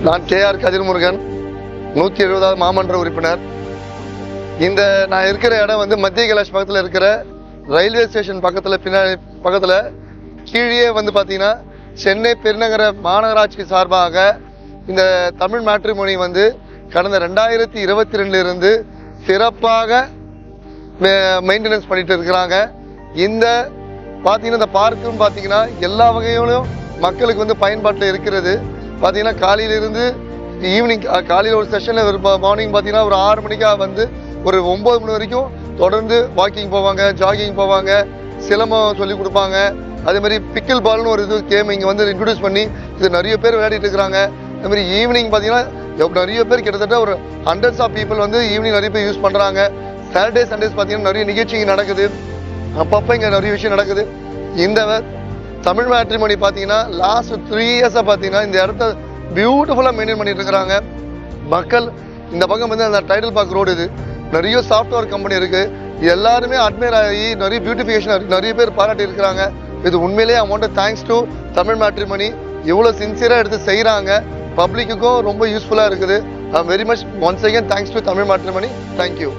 நான் KR கதிர்முருகன், 170வது மாமன்ற உறுப்பினர். நான் இருக்கிற இடம் வந்து மத்திய கைலாஷ் பக்கத்தில் இருக்கிற ரயில்வே ஸ்டேஷன் பக்கத்தில் கீழே வந்து பார்த்தீங்கன்னா சென்னை பெருநகர மாநகராட்சி சார்பாக இந்த தமிழ் மேட்ரிமோனி வந்து கடந்த 2022 இருந்து சிறப்பாக மெயின்டெனன்ஸ் பண்ணிட்டு இருக்கிறாங்க. இந்த பார்க்குன்னு பார்த்தீங்கன்னா எல்லா வகையிலும் மக்களுக்கு வந்து பயன்பாட்டில் இருக்கிறது. பார்த்தீங்கன்னா காலையிலிருந்து ஈவினிங், காலையில் ஒரு செஷனில் மார்னிங் பார்த்தீங்கன்னா ஒரு 6 மணிக்காக வந்து ஒரு 9 மணி வரைக்கும் தொடர்ந்து வாக்கிங் போவாங்க, ஜாகிங் போவாங்க, சிலம்பம் சொல்லி கொடுப்பாங்க. அதே மாதிரி பிக்கிள் பால்னு ஒரு கேம் இங்கே வந்து இன்ட்ரடியூஸ் பண்ணி இது நிறைய பேர் விளையாடிட்டு இருக்கிறாங்க. அதே மாதிரி ஈவினிங் பார்த்தீங்கன்னா நிறைய பேர் கிட்டத்தட்ட ஒரு ஹண்ட்ரட்ஸ் ஆஃப் பீப்புள் வந்து ஈவினிங் நிறைய பேர் யூஸ் பண்ணுறாங்க. சாட்டர்டே சண்டேஸ் பார்த்தீங்கன்னா நிறைய நிகழ்ச்சி நடக்குது, அப்பப்போ இங்கே நிறைய விஷயம் நடக்குது. இந்த தமிழ் மேட்ரிமோனி பார்த்தீங்கன்னா லாஸ்ட் 3 இயர்ஸாக பார்த்தீங்கன்னா இந்த இடத்த பியூட்டிஃபுல்லாக மெயின்டைன் பண்ணிட்டு இருக்கிறாங்க. மக்கள் இந்த பக்கம் வந்து அந்த டைட்டில் பார்க் ரோடு, இது நிறைய சாஃப்ட்வேர் கம்பெனி இருக்கு, எல்லாருமே அட்மையர் ஆகி நிறைய பியூட்டிஃபிகேஷன் நிறைய பேர் பாராட்டி இருக்கிறாங்க. இது உண்மையிலேயே amount thanks to Tamil matrimony. இவ்வளோ சின்சியராக எடுத்து செய்கிறாங்க, பப்ளிக்குக்கும் ரொம்ப யூஸ்ஃபுல்லாக இருக்குது. Very much once again thanks to Tamil matrimony. Thank you.